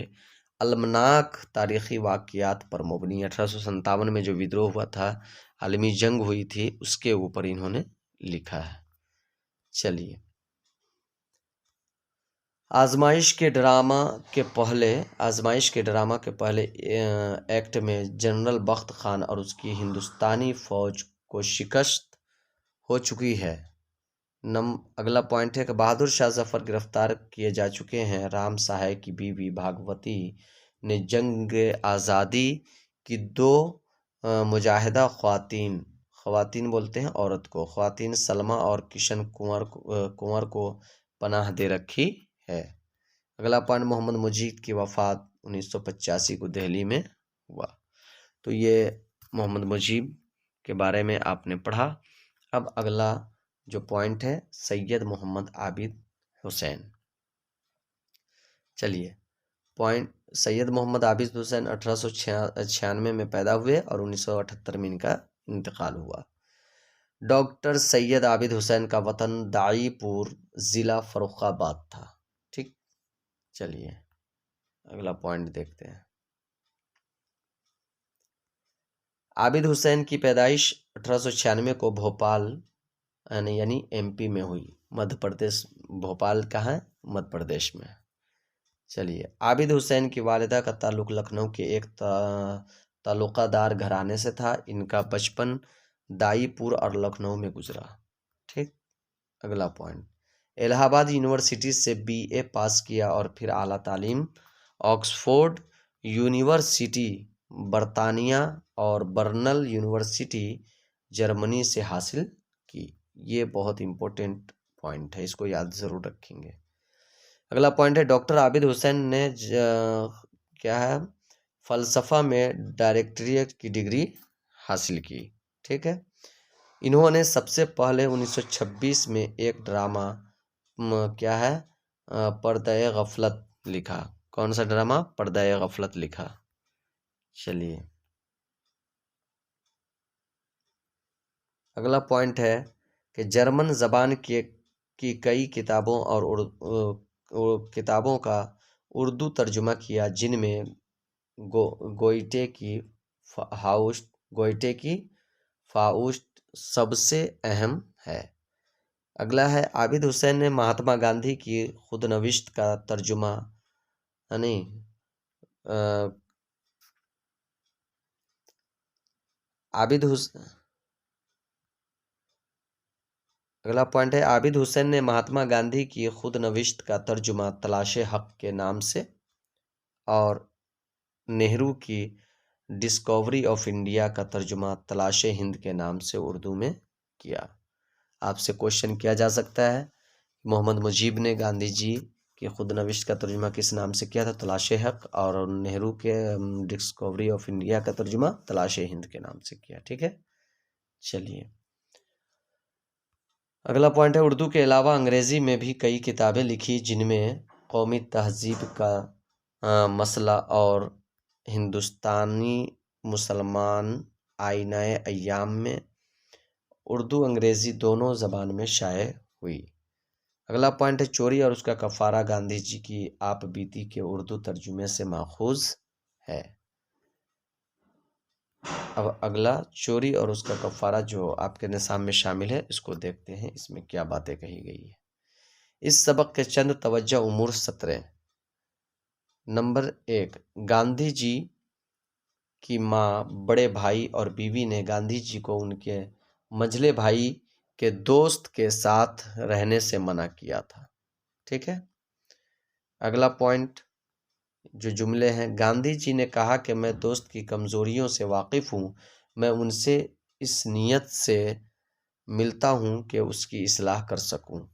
المناک تاریخی واقعات پر مبنی ہے۔ 1857 میں جو ودروہ ہوا تھا، عالمی جنگ ہوئی تھی، اس کے اوپر انہوں نے لکھا ہے۔ چلیے آزمائش کے ڈرامہ کے پہلے ایکٹ میں جنرل بخت خان اور اس کی ہندوستانی فوج کو شکست ہو چکی ہے۔ اگلا پوائنٹ ہے کہ بہادر شاہ ظفر گرفتار کیے جا چکے ہیں۔ رام سہائے کی بیوی بھاگوتی نے جنگ آزادی کی 2 مجاہدہ خواتین بولتے ہیں عورت کو، خواتین سلمہ اور کشن کنور کو پناہ دے رکھی ہے۔ اگلا پوائنٹ محمد مجید کی وفات 1985 کو دہلی میں ہوا۔ تو یہ محمد مجید کے بارے میں آپ نے پڑھا۔ اب اگلا جو پوائنٹ ہے سید محمد عابد حسین۔ چلیے سید محمد عابد حسین 1896 میں پیدا ہوئے اور 1978 میں ان کا انتقال ہوا۔ ڈاکٹر سید عابد حسین کا وطن دائی پور ضلع فروخ آباد تھا، ٹھیک۔ چلیے اگلا پوائنٹ دیکھتے ہیں۔ عابد حسین کی پیدائش 1896 کو بھوپال یعنی ایم پی میں ہوئی، مدھیہ پردیش۔ بھوپال کہاں ہے؟ مدھیہ پردیش میں۔ چلیے عابد حسین کی والدہ کا تعلق لکھنؤ کے ایک تعلقہ دار گھرانے سے تھا۔ ان کا بچپن دائی پور اور لکھنؤ میں گزرا، ٹھیک۔ اگلا پوائنٹ، الہ آباد یونیورسٹی سے BA پاس کیا اور پھر اعلیٰ تعلیم آکسفورڈ یونیورسٹی برطانیہ اور برنل یونیورسٹی جرمنی سے حاصل کی۔ یہ بہت امپورٹنٹ پوائنٹ ہے، اس کو یاد ضرور رکھیں گے۔ اگلا پوائنٹ ہے ڈاکٹر عابد حسین نے کیا ہے فلسفہ میں ڈاکٹریٹ کی ڈگری حاصل کی، ٹھیک ہے۔ انہوں نے سب سے پہلے 1926 میں ایک ڈرامہ کیا ہے پردہ غفلت لکھا۔ کون سا ڈرامہ؟ پردہ غفلت لکھا۔ چلیے اگلا پوائنٹ ہے کہ جرمن زبان کی کئی کتابوں کا اردو ترجمہ کیا، جن میں گوئٹے کی فاؤسٹ سب سے اہم ہے۔ اگلا ہے عابد حسین نے مہاتما گاندھی کی خود نوشت کا ترجمہ اگلا پوائنٹ ہے عابد حسین نے مہاتما گاندھی کی خود نوشت کا ترجمہ تلاش حق کے نام سے اور نہرو کی ڈسکوری آف انڈیا کا ترجمہ تلاش ہند کے نام سے اردو میں کیا۔ آپ سے کوشچن کیا جا سکتا ہے محمد مجیب نے گاندھی جی کی خود نوشت کا ترجمہ کس نام سے کیا تھا؟ تلاش حق، اور نہرو کے ڈسکوری آف انڈیا کا ترجمہ تلاش ہند کے نام سے کیا، ٹھیک ہے۔ چلیے اگلا پوائنٹ ہے اردو کے علاوہ انگریزی میں بھی کئی کتابیں لکھی، جن میں قومی تہذیب کا مسئلہ اور ہندوستانی مسلمان آئینہ ایام میں اردو انگریزی دونوں زبان میں شائع ہوئی۔ اگلا پوائنٹ ہے چوری اور اس کا کفارہ گاندھی جی کی آپ بیتی کے اردو ترجمے سے ماخوذ ہے۔ اب اگلا چوری اور اس کا کفارہ جو آپ کے نصاب میں شامل ہے، اس کو دیکھتے ہیں اس میں کیا باتیں کہی گئی ہے۔ اس سبق کے چند توجہ امور سطریں۔ نمبر 1، گاندھی جی کی ماں، بڑے بھائی اور بیوی نے گاندھی جی کو ان کے منجھلے بھائی کے دوست کے ساتھ رہنے سے منع کیا تھا، ٹھیک ہے۔ اگلا پوائنٹ جو جملے ہیں، گاندھی جی نے کہا کہ میں دوست کی کمزوریوں سے واقف ہوں، میں ان سے اس نیت سے ملتا ہوں کہ اس کی اصلاح کر سکوں۔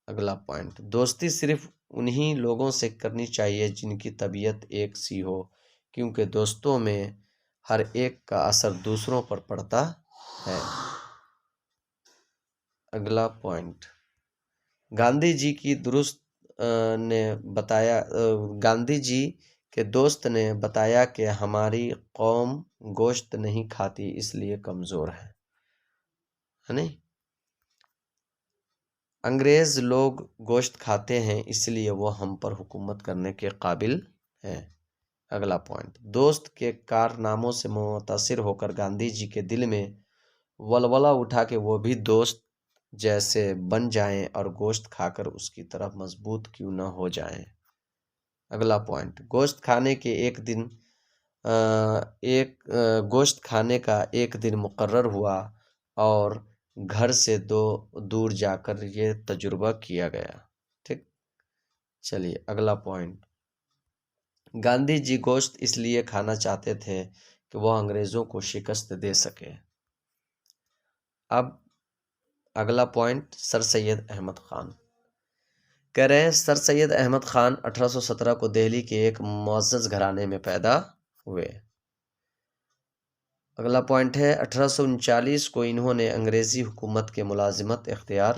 اگلا پوائنٹ، دوستی صرف انہی لوگوں سے کرنی چاہیے جن کی طبیعت ایک سی ہو، کیونکہ دوستوں میں ہر ایک کا اثر دوسروں پر پڑتا ہے۔ اگلا پوائنٹ، گاندھی جی کی گاندھی جی کے دوست نے بتایا کہ ہماری قوم گوشت نہیں کھاتی اس لیے کمزور ہے نہیں، انگریز لوگ گوشت کھاتے ہیں اس لیے وہ ہم پر حکومت کرنے کے قابل ہیں۔ اگلا پوائنٹ، دوست کے کارناموں سے متاثر ہو کر گاندھی جی کے دل میں ولولہ اٹھا کہ وہ بھی دوست جیسے بن جائیں اور گوشت کھا کر اس کی طرح مضبوط کیوں نہ ہو جائیں۔ اگلا پوائنٹ، گوشت کھانے کا ایک دن مقرر ہوا اور گھر سے دور جا کر یہ تجربہ کیا گیا۔ ٹھیک، چلیے اگلا پوائنٹ، گاندھی جی گوشت اس لیے کھانا چاہتے تھے کہ وہ انگریزوں کو شکست دے سکے۔ اب اگلا پوائنٹ، سر سید احمد خان کہہ رہے ہیں، سر سید احمد خان 1817 کو دہلی کے ایک معزز گھرانے میں پیدا ہوئے۔ اگلا پوائنٹ ہے، 1839 کو انہوں نے انگریزی حکومت کے ملازمت اختیار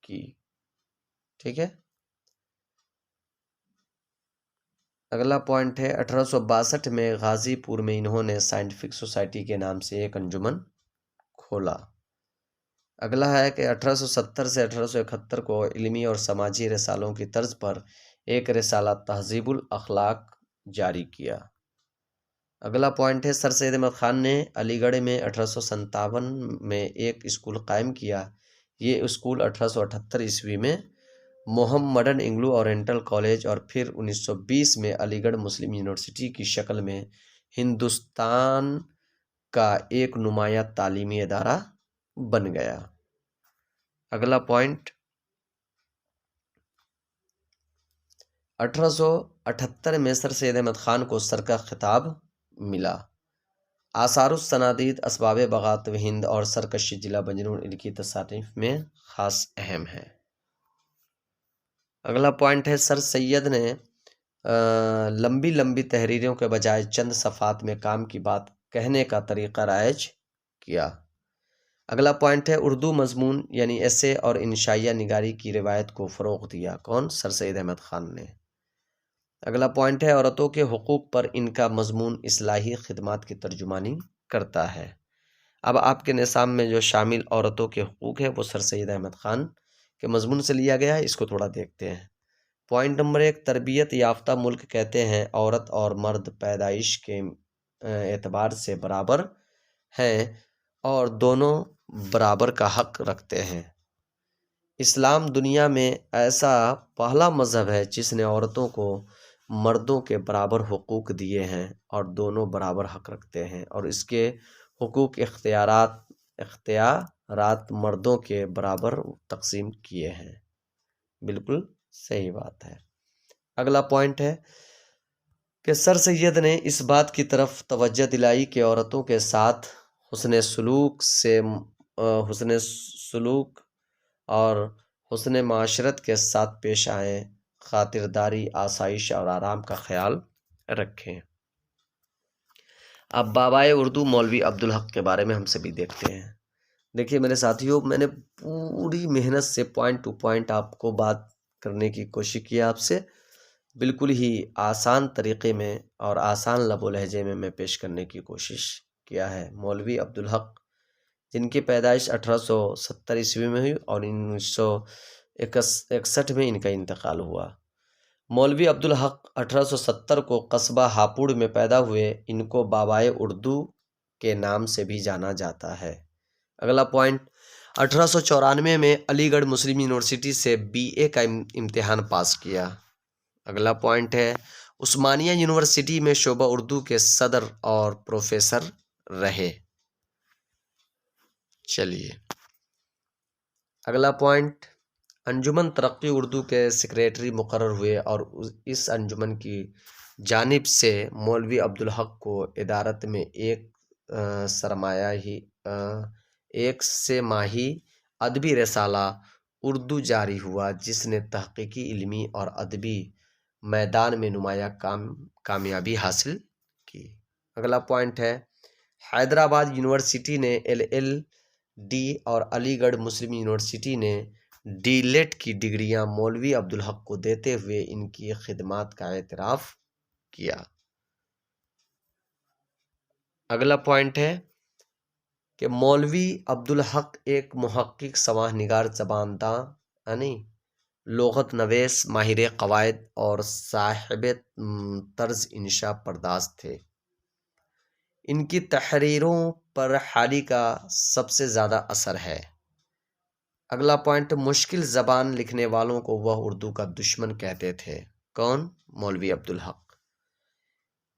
کی۔ ٹھیک ہے، اگلا پوائنٹ ہے، 1862 میں غازی پور میں انہوں نے سائنٹیفک سوسائٹی کے نام سے ایک انجمن کھولا۔ اگلا ہے کہ 1870 سے 1871 کو علمی اور سماجی رسالوں کی طرز پر ایک رسالہ تہذیب الاخلاق جاری کیا۔ اگلا پوائنٹ ہے، سر سید احمد خان نے علی گڑھ میں 1857 میں ایک اسکول قائم کیا۔ یہ اسکول 1878 میں محمڈن انگلو اورینٹل کالج اور پھر 1920 میں علی گڑھ مسلم یونیورسٹی کی شکل میں ہندوستان کا ایک نمایاں تعلیمی ادارہ بن گیا۔ اگلا پوائنٹ، 1878 میں سر سید احمد خان کو سر کا خطاب ملا۔ آثار السنادید، اسباب بغاوت ہند اور سرکشی ضلع مجنون ان کی تصانیف میں خاص اہم ہے۔ اگلا پوائنٹ ہے، سر سید نے لمبی تحریروں کے بجائے چند صفحات میں کام کی بات کہنے کا طریقہ رائج کیا۔ اگلا پوائنٹ ہے، اردو مضمون یعنی ایسے اور انشائیہ نگاری کی روایت کو فروغ دیا۔ کون؟ سر سید احمد خان نے۔ اگلا پوائنٹ ہے، عورتوں کے حقوق پر ان کا مضمون اصلاحی خدمات کی ترجمانی کرتا ہے۔ اب آپ کے نصاب میں جو شامل عورتوں کے حقوق ہے وہ سر سید احمد خان کے مضمون سے لیا گیا ہے، اس کو تھوڑا دیکھتے ہیں۔ پوائنٹ نمبر 1، تربیت یافتہ ملک کہتے ہیں عورت اور مرد پیدائش کے اعتبار سے برابر ہیں اور دونوں برابر کا حق رکھتے ہیں۔ اسلام دنیا میں ایسا پہلا مذہب ہے جس نے عورتوں کو مردوں کے برابر حقوق دیے ہیں اور دونوں برابر حق رکھتے ہیں، اور اس کے حقوق اختیارات مردوں کے برابر تقسیم کیے ہیں۔ بالکل صحیح بات ہے۔ اگلا پوائنٹ ہے کہ سر سید نے اس بات کی طرف توجہ دلائی کہ عورتوں کے ساتھ حسن سلوک اور حسن معاشرت کے ساتھ پیش آئیں، خاطرداری، آسائش اور آرام کا خیال رکھیں۔ اب بابائے اردو مولوی عبدالحق کے بارے میں ہم سبھی دیکھتے ہیں۔ دیکھیے میرے ساتھیوں، میں نے پوری محنت سے پوائنٹ ٹو پوائنٹ آپ کو بات کرنے کی کوشش کی، آپ سے بالکل ہی آسان طریقے میں اور آسان لب و لہجے میں پیش کرنے کی کوشش کیا ہے۔ مولوی عبدالحق جن کی پیدائش 1870 میں ہوئی اور 1961 میں ان کا انتقال ہوا۔ مولوی عبدالحق 1870 کو قصبہ ہاپوڑ میں پیدا ہوئے۔ ان کو بابائے اردو کے نام سے بھی جانا جاتا ہے۔ اگلا پوائنٹ، 1894 میں علی گڑھ مسلم یونیورسٹی سے BA کا امتحان پاس کیا۔ اگلا پوائنٹ ہے، عثمانیہ یونیورسٹی میں شعبہ اردو کے صدر اور پروفیسر رہے۔ چلیے اگلا پوائنٹ، انجمن ترقی اردو کے سیکریٹری مقرر ہوئے اور اس انجمن کی جانب سے مولوی عبدالحق کو ادارت میں ایک سے ماہی ادبی رسالہ اردو جاری ہوا، جس نے تحقیقی، علمی اور ادبی میدان میں نمایاں کامیابی حاصل کی۔ اگلا پوائنٹ ہے، حیدرآباد یونیورسٹی نے LLD اور علی گڑھ مسلم یونیورسٹی نے D.Litt کی ڈگریاں مولوی عبدالحق کو دیتے ہوئے ان کی خدمات کا اعتراف کیا۔ اگلا پوائنٹ ہے کہ مولوی عبدالحق ایک محقق، سوانح نگار، زبان داں، لغت نویس، ماہر قواعد اور صاحب طرز انشاء پرداز تھے۔ ان کی تحریروں پر حالی کا سب سے زیادہ اثر ہے۔ اگلا پوائنٹ، مشکل زبان لکھنے والوں کو وہ اردو کا دشمن کہتے تھے۔ کون؟ مولوی عبدالحق۔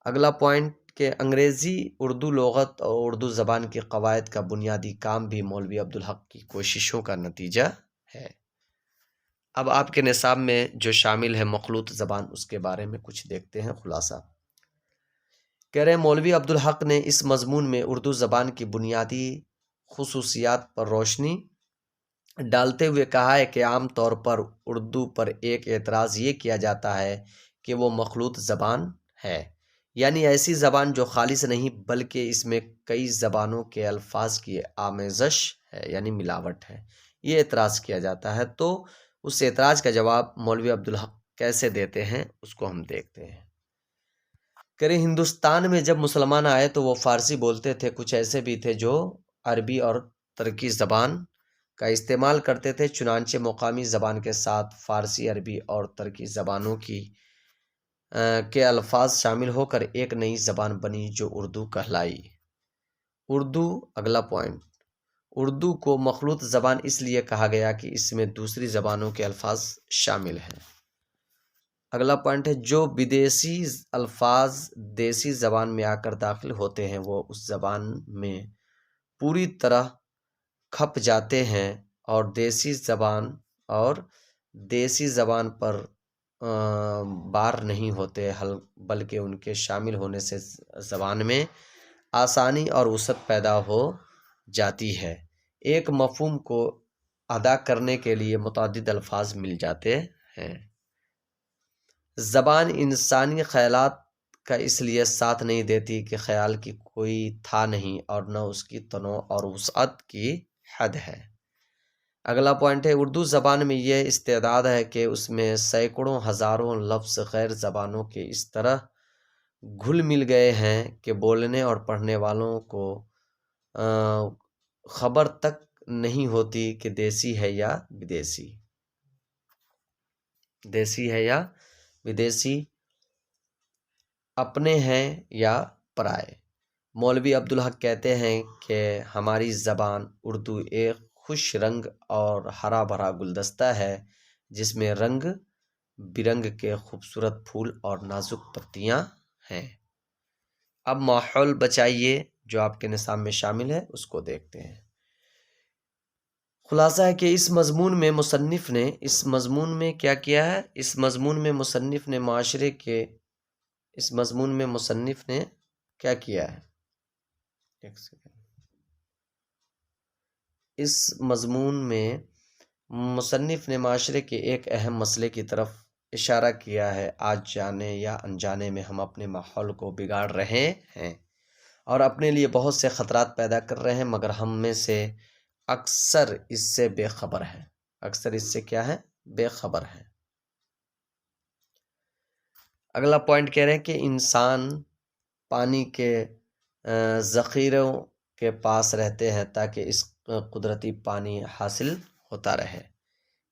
اگلا پوائنٹ کہ انگریزی اردو لغت اور اردو زبان کے قواعد کا بنیادی کام بھی مولوی عبدالحق کی کوششوں کا نتیجہ ہے۔ اب آپ کے نصاب میں جو شامل ہے مخلوط زبان، اس کے بارے میں کچھ دیکھتے ہیں خلاصہ۔ کہہ رہے ہیں مولوی عبدالحق نے اس مضمون میں اردو زبان کی بنیادی خصوصیات پر روشنی ڈالتے ہوئے کہا ہے کہ عام طور پر اردو پر ایک اعتراض یہ کیا جاتا ہے کہ وہ مخلوط زبان ہے، یعنی ایسی زبان جو خالص نہیں بلکہ اس میں کئی زبانوں کے الفاظ کی آمیزش ہے، یعنی ملاوٹ ہے، یہ اعتراض کیا جاتا ہے۔ تو اس اعتراض کا جواب مولوی عبدالحق کیسے دیتے ہیں اس کو ہم دیکھتے ہیں۔ کہ ہندوستان میں جب مسلمان آئے تو وہ فارسی بولتے تھے، کچھ ایسے بھی تھے جو عربی اور ترکی زبان کا استعمال کرتے تھے، چنانچہ مقامی زبان کے ساتھ فارسی، عربی اور ترکی زبانوں کے الفاظ شامل ہو کر ایک نئی زبان بنی جو اردو کہلائی۔ اردو، اگلا پوائنٹ، اردو کو مخلوط زبان اس لیے کہا گیا کہ اس میں دوسری زبانوں کے الفاظ شامل ہیں۔ اگلا پوائنٹ ہے، جو بدیسی الفاظ دیسی زبان میں آ کر داخل ہوتے ہیں وہ اس زبان میں پوری طرح کھپ جاتے ہیں اور دیسی زبان پر بار نہیں ہوتے، بلکہ ان کے شامل ہونے سے زبان میں آسانی اور وسعت پیدا ہو جاتی ہے۔ ایک مفہوم کو ادا کرنے کے لیے متعدد الفاظ مل جاتے ہیں۔ زبان انسانی خیالات کا اس لیے ساتھ نہیں دیتی کہ خیال کی کوئی تھا نہیں اور نہ اس کی تنوع اور وسعت کی حد ہے۔ اگلا پوائنٹ ہے، اردو زبان میں یہ استعداد ہے کہ اس میں سینکڑوں ہزاروں لفظ غیر زبانوں کے اس طرح گھل مل گئے ہیں کہ بولنے اور پڑھنے والوں کو خبر تک نہیں ہوتی کہ دیسی ہے یا بدیسی، اپنے ہیں یا پرائے۔ مولوی عبدالحق کہتے ہیں کہ ہماری زبان اردو ایک خوش رنگ اور ہرا بھرا گلدستہ ہے جس میں رنگ برنگ کے خوبصورت پھول اور نازک پتیاں ہیں۔ اب ماحول بچائیے جو آپ کے نصاب میں شامل ہے اس کو دیکھتے ہیں۔ خلاصہ ہے کہ اس مضمون میں مصنف نے کیا کیا ہے؟ اس مضمون میں مصنف نے کیا کیا ہے؟ ایک سیکنڈ۔ اس مضمون میں مصنف نے معاشرے کے ایک اہم مسئلے کی طرف اشارہ کیا ہے۔ آج جانے یا انجانے میں ہم اپنے ماحول کو بگاڑ رہے ہیں اور اپنے لیے بہت سے خطرات پیدا کر رہے ہیں، مگر ہم میں سے اکثر اس سے بے خبر ہیں۔ بے خبر ہیں۔ اگلا پوائنٹ کہہ رہے ہیں کہ انسان پانی کے ذخیروں کے پاس رہتے ہیں تاکہ اس قدرتی پانی حاصل ہوتا رہے۔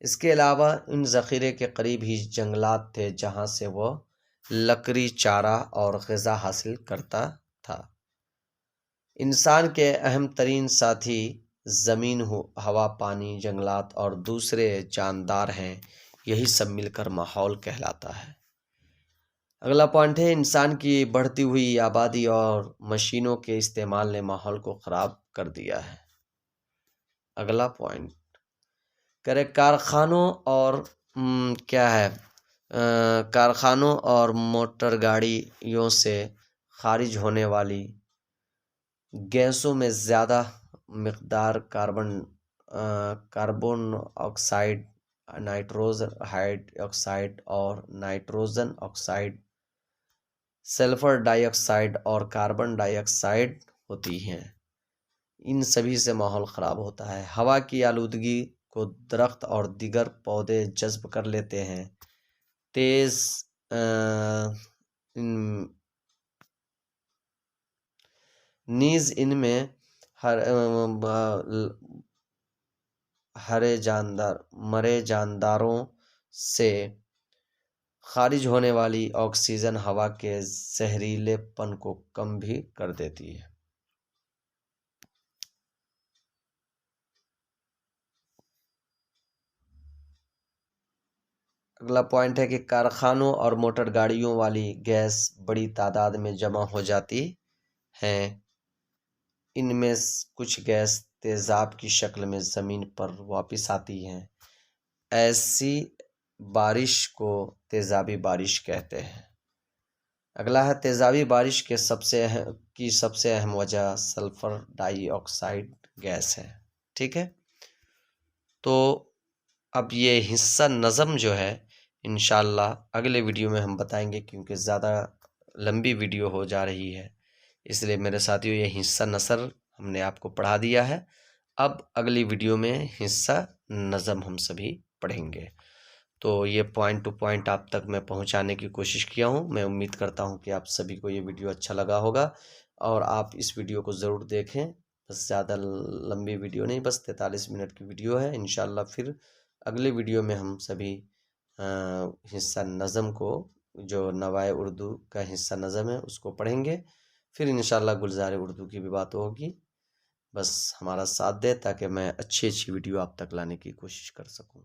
اس کے علاوہ ان ذخیرے کے قریب ہی جنگلات تھے جہاں سے وہ لکڑی، چارہ اور غذا حاصل کرتا تھا۔ انسان کے اہم ترین ساتھی زمین، ہوا، پانی، جنگلات اور دوسرے جاندار ہیں، یہی سب مل کر ماحول کہلاتا ہے۔ اگلا پوائنٹ ہے، انسان کی بڑھتی ہوئی آبادی اور مشینوں کے استعمال نے ماحول کو خراب کر دیا ہے۔ اگلا پوائنٹ کرے کارخانوں اور کیا ہے کارخانوں اور موٹر گاڑیوں سے خارج ہونے والی گیسوں میں زیادہ مقدار carbon oxide, nitrogen Hyde oxide اور نائٹروجن آکسائڈ، سلفر ڈائی آکسائڈ اور کاربن ڈائی آکسائڈ ہوتی ہیں۔ ان سبھی سے ماحول خراب ہوتا ہے۔ ہوا کی آلودگی کو درخت اور دیگر پودے جذب کر لیتے ہیں۔ نیز ان میں مرے جانداروں سے خارج ہونے والی آکسیجن ہوا کے زہریلے پن کو کم بھی کر دیتی ہے۔ اگلا پوائنٹ ہے کہ کارخانوں اور موٹر گاڑیوں والی گیس بڑی تعداد میں جمع ہو جاتی ہیں۔ ان میں کچھ گیس تیزاب کی شکل میں زمین پر واپس آتی ہیں۔ ایسی بارش کو تیزابی بارش کہتے ہیں۔ اگلا ہے تیزابی بارش کے سب سے اہم وجہ سلفر ڈائی آکسائڈ گیس ہے۔ ٹھیک ہے، تو اب یہ حصہ نظم جو ہے انشاءاللہ اگلے ویڈیو میں ہم بتائیں گے، کیونکہ زیادہ لمبی ویڈیو ہو جا رہی ہے، اس لیے میرے ساتھیوں یہ حصہ نثر ہم نے آپ کو پڑھا دیا ہے۔ اب اگلی ویڈیو میں حصہ نظم ہم سبھی پڑھیں گے۔ تو یہ پوائنٹ ٹو پوائنٹ آپ تک میں پہنچانے کی کوشش کیا ہوں۔ میں امید کرتا ہوں کہ آپ سبھی کو یہ ویڈیو اچھا لگا ہوگا اور آپ اس ویڈیو کو ضرور دیکھیں۔ بس زیادہ لمبی ویڈیو نہیں، بس 43 منٹ کی ویڈیو ہے۔ انشاءاللہ پھر اگلے ویڈیو میں ہم سبھی حصہ نظم کو، جو نوائے اردو کا حصہ نظم ہے، اس کو پڑھیں گے۔ پھر انشاءاللہ گلزار اردو کی بھی بات ہوگی۔ بس ہمارا ساتھ دے تاکہ میں اچھی ویڈیو آپ تک لانے کی کوشش کر سکوں۔